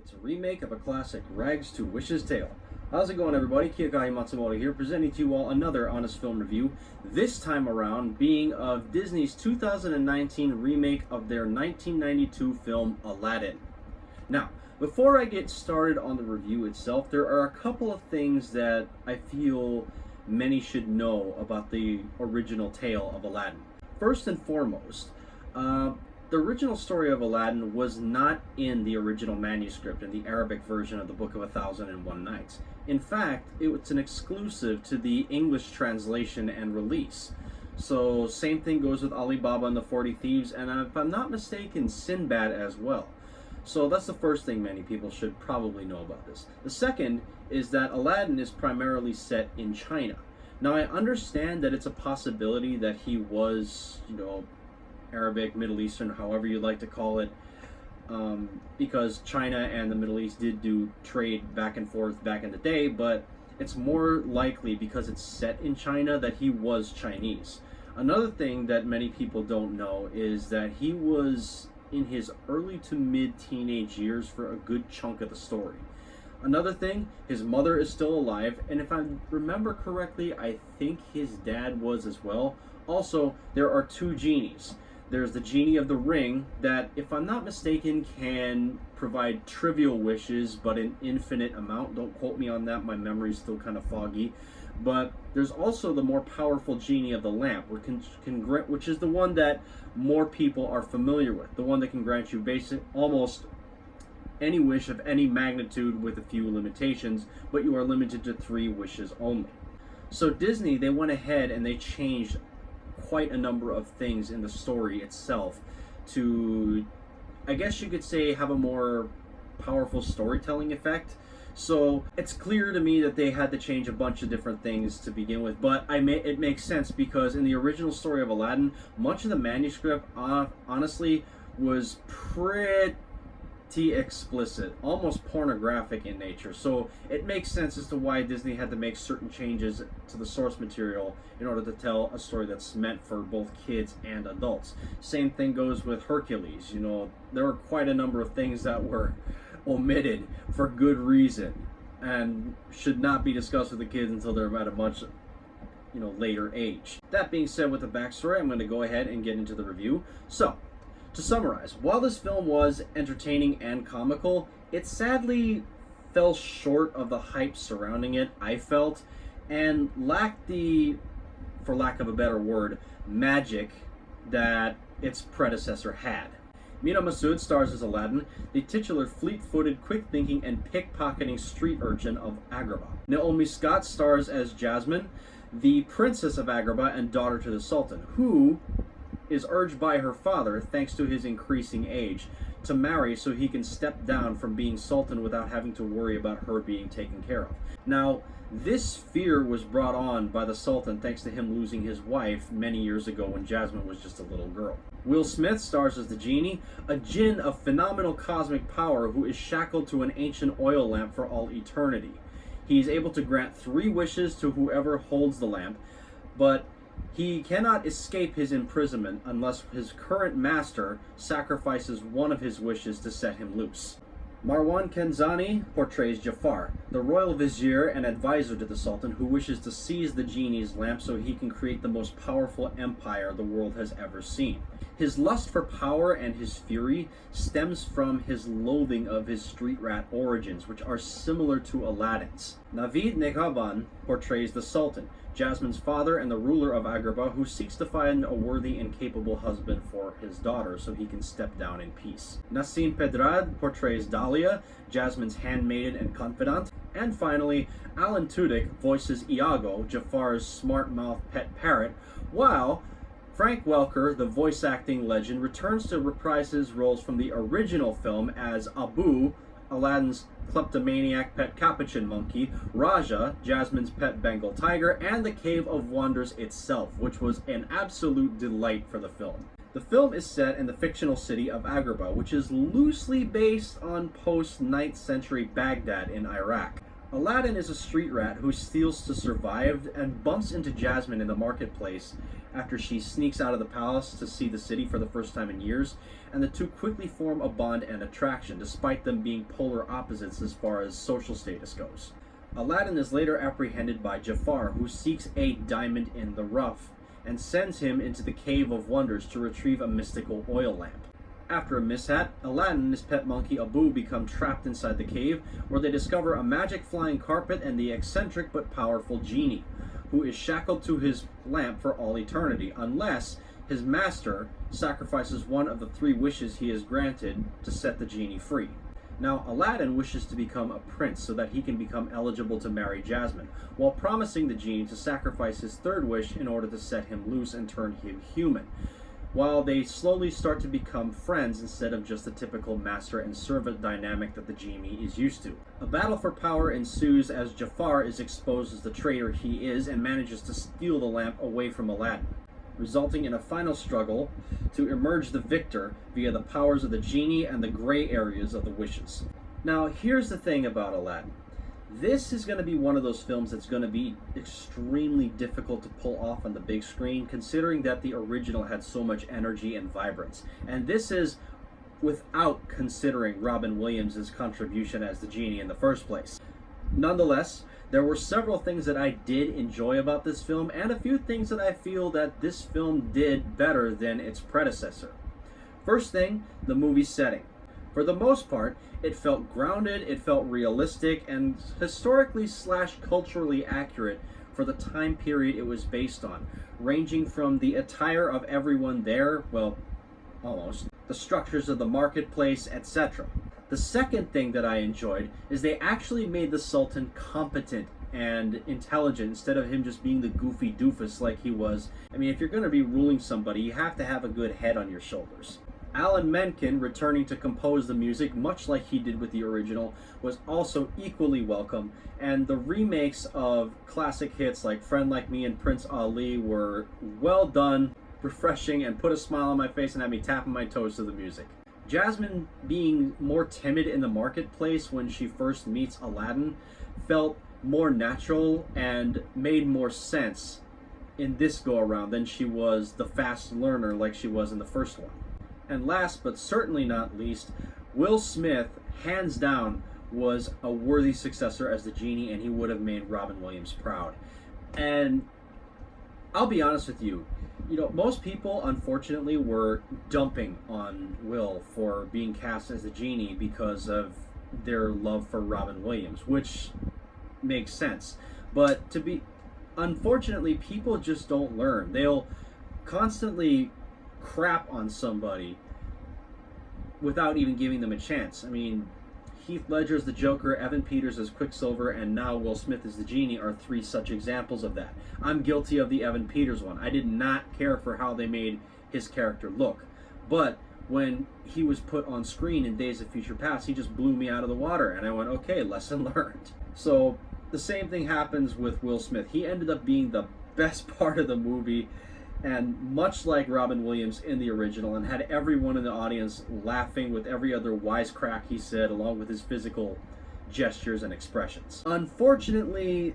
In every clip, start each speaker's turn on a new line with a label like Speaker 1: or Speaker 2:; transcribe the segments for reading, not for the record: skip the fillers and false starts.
Speaker 1: It's a remake of a classic Rags to Wishes tale. How's it going, everybody? Kiyokai Matsumoto here, presenting to you all another honest film review. This time around being of Disney's 2019 remake of their 1992 film Aladdin. Now, before I get started on the review itself, there are a couple of things that I feel many should know about the original tale of Aladdin. First and foremost, the original story of Aladdin was not in the original manuscript in the Arabic version of the Book of 1001 Nights. In fact, it's an exclusive to the English translation and release. So same thing goes with Ali Baba and the 40 Thieves, and if I'm not mistaken, Sinbad as well. So that's the first thing many people should probably know about this. The second is that Aladdin is primarily set in China. Now I understand that it's a possibility that he was, Arabic, Middle Eastern, however you'd like to call it, because China and the Middle East did do trade back and forth back in the day, but it's more likely because it's set in China that he was Chinese. Another thing that many people don't know is that he was in his early to mid teenage years for a good chunk of the story. Another thing, his mother is still alive, and if I remember correctly, I think his dad was as well. Also, there are two genies. There's the genie of the ring that, if I'm not mistaken, can provide trivial wishes, but an infinite amount. Don't quote me on that, my memory's still kind of foggy. But there's also the more powerful genie of the lamp, which is the one that more people are familiar with. The one that can grant you almost any wish of any magnitude with a few limitations, but you are limited to 3 wishes only. So Disney, they went ahead and they changed quite a number of things in the story itself to, I guess you could say, have a more powerful storytelling effect. So it's clear to me that they had to change a bunch of different things to begin with, but it makes sense because in the original story of Aladdin, much of the manuscript honestly was pretty explicit, almost pornographic in nature. So it makes sense as to why Disney had to make certain changes to the source material in order to tell a story that's meant for both kids and adults. Same thing goes with Hercules. There were quite a number of things that were omitted for good reason and should not be discussed with the kids until they're at a much later age. That being said, with the backstory, I'm going to go ahead and get into the review. So to summarize, while this film was entertaining and comical, it sadly fell short of the hype surrounding it, I felt, and lacked the, for lack of a better word, magic that its predecessor had. Mina Massoud stars as Aladdin, the titular fleet-footed, quick-thinking, and pickpocketing street urchin of Agrabah. Naomi Scott stars as Jasmine, the princess of Agrabah and daughter to the Sultan, who is urged by her father, thanks to his increasing age, to marry so he can step down from being Sultan without having to worry about her being taken care of. Now, this fear was brought on by the Sultan thanks to him losing his wife many years ago when Jasmine was just a little girl. Will Smith stars as the genie, a jinn of phenomenal cosmic power who is shackled to an ancient oil lamp for all eternity. He is able to grant 3 wishes to whoever holds the lamp, but he cannot escape his imprisonment unless his current master sacrifices one of his wishes to set him loose. Marwan Kenzani portrays Jafar, the royal vizier and advisor to the Sultan who wishes to seize the genie's lamp so he can create the most powerful empire the world has ever seen. His lust for power and his fury stems from his loathing of his street rat origins, which are similar to Aladdin's. Naveed Neghaban portrays the Sultan, Jasmine's father and the ruler of Agrabah, who seeks to find a worthy and capable husband for his daughter so he can step down in peace. Nassim Pedrad portrays Dahlia, Jasmine's handmaiden and confidant. And finally, Alan Tudyk voices Iago, Jafar's smart-mouthed pet parrot, while Frank Welker, the voice-acting legend, returns to reprise his roles from the original film as Abu, Aladdin's kleptomaniac pet capuchin monkey, Raja, Jasmine's pet Bengal tiger, and the Cave of Wonders itself, which was an absolute delight for the film. The film is set in the fictional city of Agrabah, which is loosely based on post-9th century Baghdad in Iraq. Aladdin is a street rat who steals to survive and bumps into Jasmine in the marketplace after she sneaks out of the palace to see the city for the first time in years, and the two quickly form a bond and attraction, despite them being polar opposites as far as social status goes. Aladdin is later apprehended by Jafar, who seeks a diamond in the rough, and sends him into the Cave of Wonders to retrieve a mystical oil lamp. After a mishap, Aladdin and his pet monkey Abu become trapped inside the cave, where they discover a magic flying carpet and the eccentric but powerful genie, who is shackled to his lamp for all eternity, unless his master sacrifices one of the 3 wishes he is granted to set the genie free. Now, Aladdin wishes to become a prince so that he can become eligible to marry Jasmine, while promising the genie to sacrifice his 3rd wish in order to set him loose and turn him human, while they slowly start to become friends instead of just the typical master and servant dynamic that the genie is used to. A battle for power ensues as Jafar is exposed as the traitor he is and manages to steal the lamp away from Aladdin, resulting in a final struggle to emerge the victor via the powers of the genie and the gray areas of the wishes. Now, here's the thing about Aladdin. This is going to be one of those films that's going to be extremely difficult to pull off on the big screen, considering that the original had so much energy and vibrance. And this is without considering Robin Williams' contribution as the genie in the first place. Nonetheless, there were several things that I did enjoy about this film, and a few things that I feel that this film did better than its predecessor. First thing, the movie setting. For the most part, it felt grounded, it felt realistic, and historically/culturally accurate for the time period it was based on, ranging from the attire of everyone there, well, almost, the structures of the marketplace, etc. The second thing that I enjoyed is they actually made the Sultan competent and intelligent instead of him just being the goofy doofus like he was. I mean, if you're going to be ruling somebody, you have to have a good head on your shoulders. Alan Menken, returning to compose the music, much like he did with the original, was also equally welcome, and the remakes of classic hits like Friend Like Me and Prince Ali were well done, refreshing, and put a smile on my face and had me tapping my toes to the music. Jasmine being more timid in the marketplace when she first meets Aladdin felt more natural and made more sense in this go-around than she was the fast learner like she was in the first one. And last but certainly not least, Will Smith, hands down, was a worthy successor as the genie, and he would have made Robin Williams proud. And I'll be honest with you, most people, unfortunately, were dumping on Will for being cast as the genie because of their love for Robin Williams, which makes sense. But unfortunately, people just don't learn. They'll constantly crap on somebody without even giving them a chance. I mean, Heath Ledger as the Joker, Evan Peters as Quicksilver, and now Will Smith as the genie are 3 such examples of that. I'm guilty of the Evan Peters one. I did not care for how they made his character look. But when he was put on screen in Days of Future Past, he just blew me out of the water, and I went, okay, lesson learned. So the same thing happens with Will Smith. He ended up being the best part of the movie, and much like Robin Williams in the original, and had everyone in the audience laughing with every other wisecrack he said, along with his physical gestures and expressions. Unfortunately,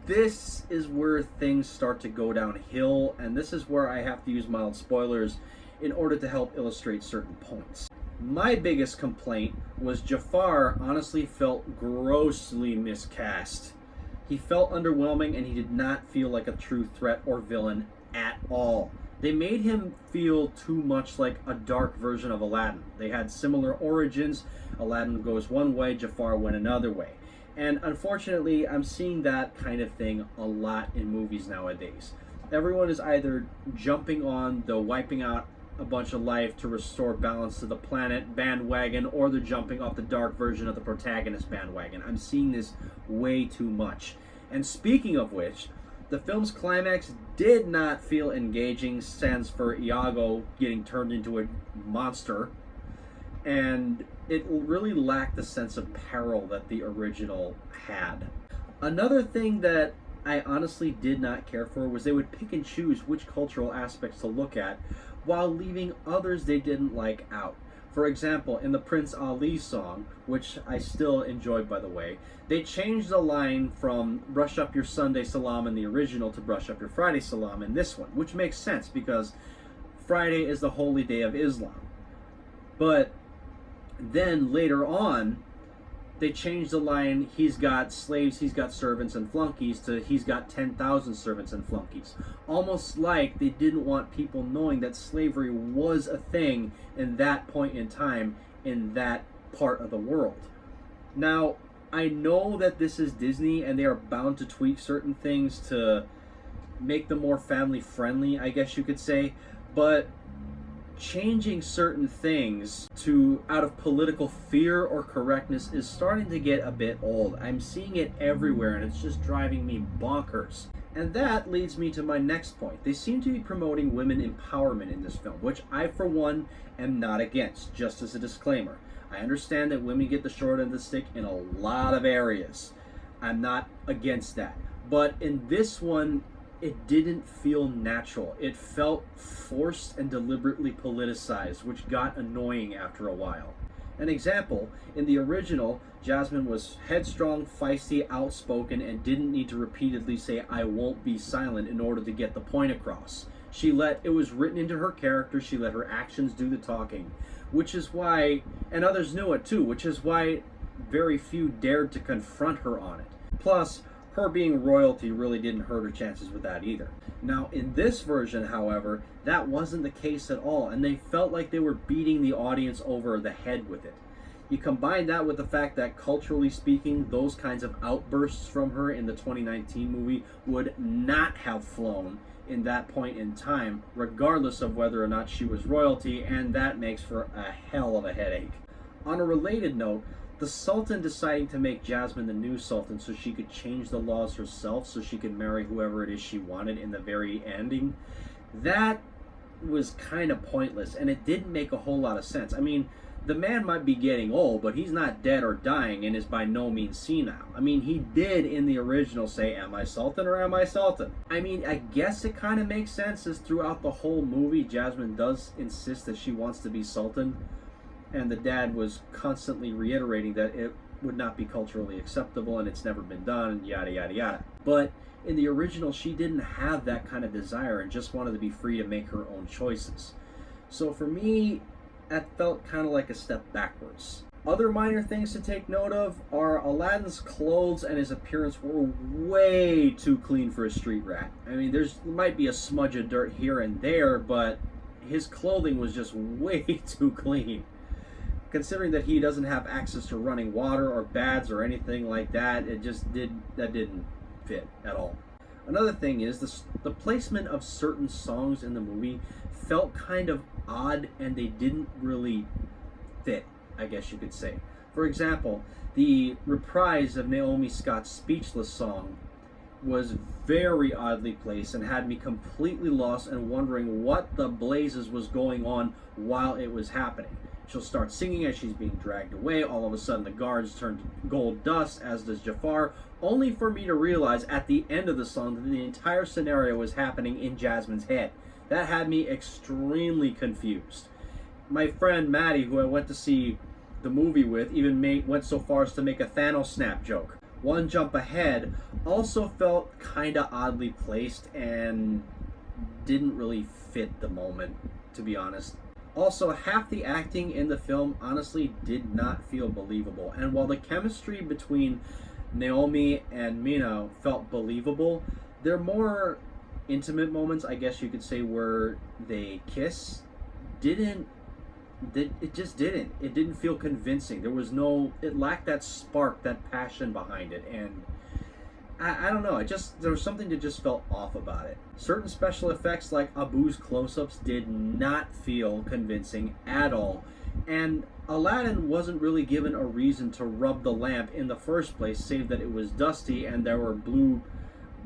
Speaker 1: this is where things start to go downhill, and this is where I have to use mild spoilers in order to help illustrate certain points. My biggest complaint was Jafar honestly felt grossly miscast. He felt underwhelming, and he did not feel like a true threat or villain at all. They made him feel too much like a dark version of Aladdin. They had similar origins. Aladdin goes one way, Jafar went another way. And unfortunately, I'm seeing that kind of thing a lot in movies nowadays. Everyone is either jumping on the wiping out a bunch of life to restore balance to the planet bandwagon, or they're jumping off the dark version of the protagonist bandwagon. I'm seeing this way too much. And speaking of which, the film's climax did not feel engaging, sans for Iago getting turned into a monster, and it really lacked the sense of peril that the original had. Another thing that I honestly did not care for was they would pick and choose which cultural aspects to look at, while leaving others they didn't like out. For example, in the Prince Ali song, which I still enjoyed by the way, they changed the line from brush up your Sunday salam in the original to brush up your Friday salam in this one, which makes sense because Friday is the holy day of Islam. But then later on, they changed the line, he's got slaves, he's got servants and flunkies, to he's got 10,000 servants and flunkies. Almost like they didn't want people knowing that slavery was a thing in that point in time in that part of the world. Now, I know that this is Disney and they are bound to tweak certain things to make them more family friendly, I guess you could say, but changing certain things to out of political fear or correctness is starting to get a bit old. I'm seeing it everywhere and it's just driving me bonkers. And that leads me to my next point. They seem to be promoting women empowerment in this film, which I for one am not against, just as a disclaimer. I understand that women get the short end of the stick in a lot of areas. I'm not against that. But in this one, it didn't feel natural. It felt forced and deliberately politicized, which got annoying after a while. An example, in the original, Jasmine was headstrong, feisty, outspoken, and didn't need to repeatedly say, "I won't be silent," in order to get the point across. It was written into her character, she let her actions do the talking, which is why, and others knew it too, which is why very few dared to confront her on it. Plus, her being royalty really didn't hurt her chances with that either. Now, in this version, however, that wasn't the case at all, and they felt like they were beating the audience over the head with it. You combine that with the fact that, culturally speaking, those kinds of outbursts from her in the 2019 movie would not have flown in that point in time, regardless of whether or not she was royalty, and that makes for a hell of a headache. On a related note, the Sultan deciding to make Jasmine the new Sultan so she could change the laws herself so she could marry whoever it is she wanted in the very ending, that was kind of pointless, and it didn't make a whole lot of sense. I mean, the man might be getting old, but he's not dead or dying and is by no means senile. I mean, he did in the original say, "Am I Sultan or am I Sultan?" I mean, I guess it kind of makes sense, as throughout the whole movie, Jasmine does insist that she wants to be Sultan, and the dad was constantly reiterating that it would not be culturally acceptable and it's never been done, and yada yada yada. But in the original, she didn't have that kind of desire and just wanted to be free to make her own choices. So for me, that felt kind of like a step backwards. Other minor things to take note of are Aladdin's clothes and his appearance were way too clean for a street rat. I mean, there might be a smudge of dirt here and there, but his clothing was just way too clean. Considering that he doesn't have access to running water or baths or anything like that, that didn't fit at all. Another thing is the placement of certain songs in the movie felt kind of odd and they didn't really fit, I guess you could say. For example, the reprise of Naomi Scott's Speechless song was very oddly placed and had me completely lost and wondering what the blazes was going on while it was happening. She'll start singing as she's being dragged away. All of a sudden, the guards turn to gold dust, as does Jafar, only for me to realize at the end of the song that the entire scenario was happening in Jasmine's head. That had me extremely confused. My friend Maddie, who I went to see the movie with, even went so far as to make a Thanos snap joke. One Jump Ahead also felt kind of oddly placed and didn't really fit the moment, to be honest. Also, half the acting in the film honestly did not feel believable. And while the chemistry between Naomi and Mina felt believable, their more intimate moments, I guess you could say, where they kiss, it didn't feel convincing. It lacked that spark, that passion behind it, and I don't know, there was something that just felt off about it. Certain special effects like Abu's close-ups did not feel convincing at all, and Aladdin wasn't really given a reason to rub the lamp in the first place, save that it was dusty and there were blue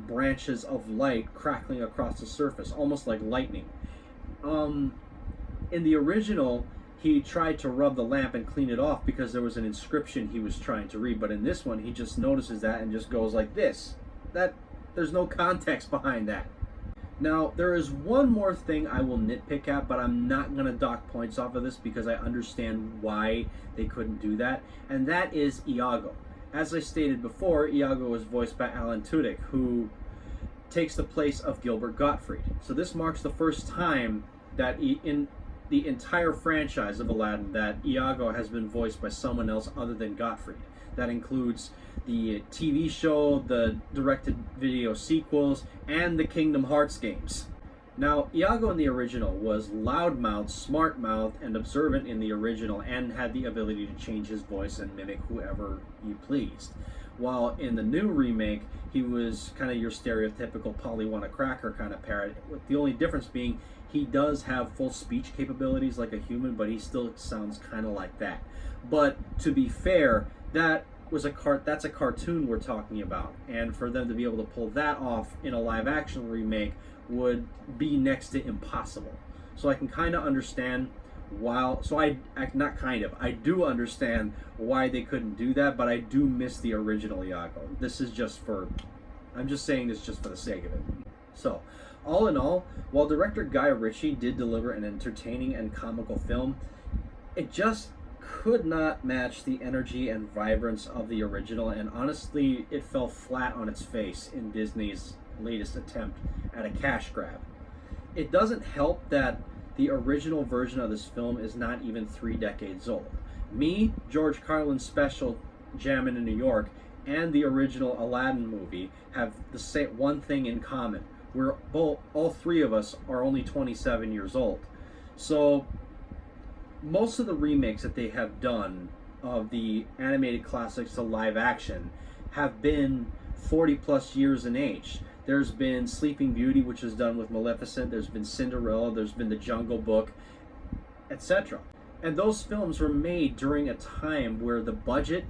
Speaker 1: branches of light crackling across the surface, almost like lightning. In the original, he tried to rub the lamp and clean it off because there was an inscription he was trying to read, but in this one, he just notices that and just goes like this. There's no context behind that. Now, there is one more thing I will nitpick at, but I'm not going to dock points off of this because I understand why they couldn't do that, and that is Iago. As I stated before, Iago was voiced by Alan Tudyk, who takes the place of Gilbert Gottfried. So this marks the first time that in the entire franchise of Aladdin that Iago has been voiced by someone else other than Gottfried. That includes the TV show, the directed video sequels, and the Kingdom Hearts games. Now, Iago in the original was loudmouthed, smart-mouthed, and observant in the original, and had the ability to change his voice and mimic whoever he pleased. While in the new remake, he was kind of your stereotypical Polly want a cracker kind of parrot, with the only difference being he does have full speech capabilities like a human, but he still sounds kind of like that. But to be fair, that's a cartoon we're talking about, and for them to be able to pull that off in a live-action remake would be next to impossible. So I can kind of understand I do understand why they couldn't do that, but I do miss the original Iago. I'm just saying this just for the sake of it. So, all in all, while director Guy Ritchie did deliver an entertaining and comical film, it just could not match the energy and vibrance of the original, and honestly, it fell flat on its face in Disney's latest attempt at a cash grab. It doesn't help that the original version of this film is not even 3 decades old. Me, George Carlin's special Jammin' in New York, and the original Aladdin movie have the same one thing in common. All three of us are only 27 years old. So most of the remakes that they have done of the animated classics to live action have been 40 plus years in age. There's been Sleeping Beauty, which was done with Maleficent. There's been Cinderella. There's been The Jungle Book, etc. And those films were made during a time where the budget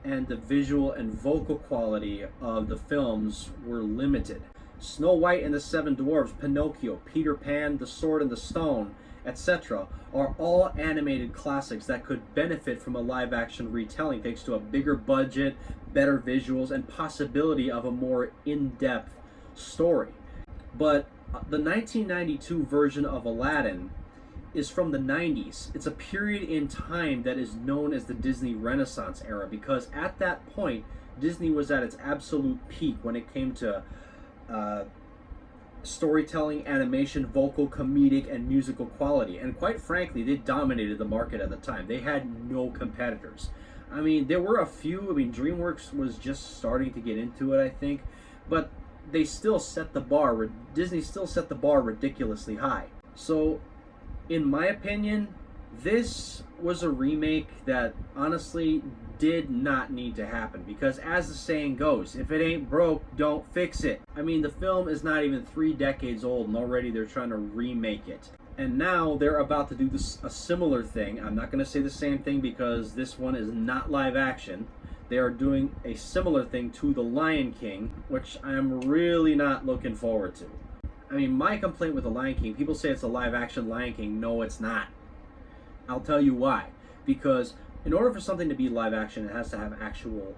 Speaker 1: and the visual and vocal quality of the films were limited. Snow White and the Seven Dwarfs, Pinocchio, Peter Pan, The Sword and the Stone, etc. are all animated classics that could benefit from a live-action retelling thanks to a bigger budget, better visuals, and possibility of a more in-depth story. But the 1992 version of Aladdin is from the 90s. It's a period in time that is known as the Disney Renaissance era, because at that point Disney was at its absolute peak when it came to storytelling, animation, vocal, comedic, and musical quality. And quite frankly, they dominated the market at the time. They had no competitors. I mean, there were a few. I mean, DreamWorks was just starting to get into it, I think, but they still set the bar. Disney still set the bar ridiculously high. So, in my opinion, this was a remake that honestly did not need to happen, because as the saying goes, if it ain't broke, don't fix it. I mean, the film is not even 3 decades old and already they're trying to remake it. And now they're about to do a similar thing. I'm not going to say the same thing because this one is not live action. They are doing a similar thing to The Lion King, which I'm really not looking forward to. I mean, my complaint with The Lion King, people say it's a live action Lion King. No, it's not. I'll tell you why. Because in order for something to be live action, it has to have actual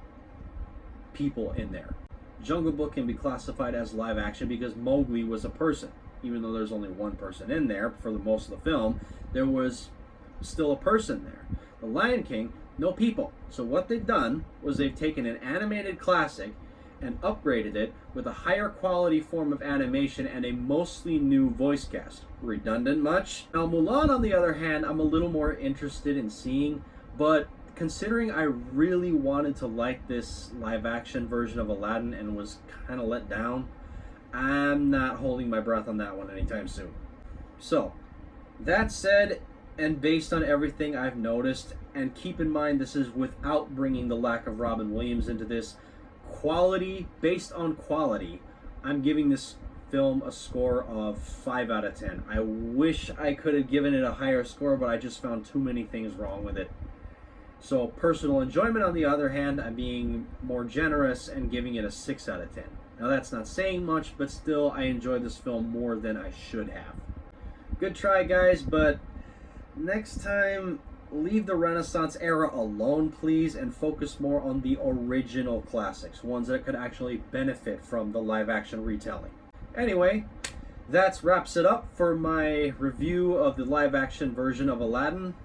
Speaker 1: people in there. Jungle Book can be classified as live action because Mowgli was a person. Even though there's only one person in there for the most of the film, there was still a person there. The Lion King, no people. So what they've done was they've taken an animated classic and upgraded it with a higher quality form of animation and a mostly new voice cast. Redundant much? Now Mulan, on the other hand, I'm a little more interested in seeing, but considering I really wanted to like this live action version of Aladdin and was kind of let down, I'm not holding my breath on that one anytime soon. So, that said, and based on everything I've noticed, and keep in mind this is without bringing the lack of Robin Williams into this, based on quality, I'm giving this film a score of 5 out of 10. I wish I could have given it a higher score, but I just found too many things wrong with it. So personal enjoyment, on the other hand, I'm being more generous and giving it a 6 out of 10. Now that's not saying much, but still I enjoyed this film more than I should have. Good try, guys, but next time leave the Renaissance era alone, please, and focus more on the original classics, ones that could actually benefit from the live action retelling. Anyway, That wraps it up for my review of the live action version of Aladdin.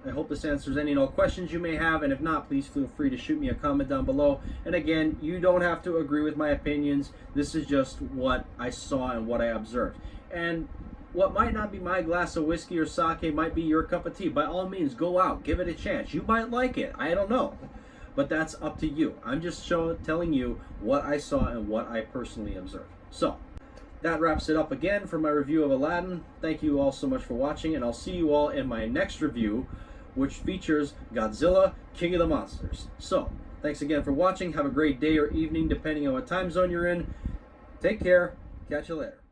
Speaker 1: I hope this answers any and all questions you may have, and if not, please feel free to shoot me a comment down below. And again, you don't have to agree with my opinions. This is just what I saw and what I observed. And what might not be my glass of whiskey or sake might be your cup of tea. By all means, go out, give it a chance. You might like it. I don't know. But that's up to you. I'm just telling you what I saw and what I personally observed. So, that wraps it up again for my review of Aladdin. Thank you all so much for watching, and I'll see you all in my next review, which features Godzilla, King of the Monsters. So, thanks again for watching. Have a great day or evening, depending on what time zone you're in. Take care. Catch you later.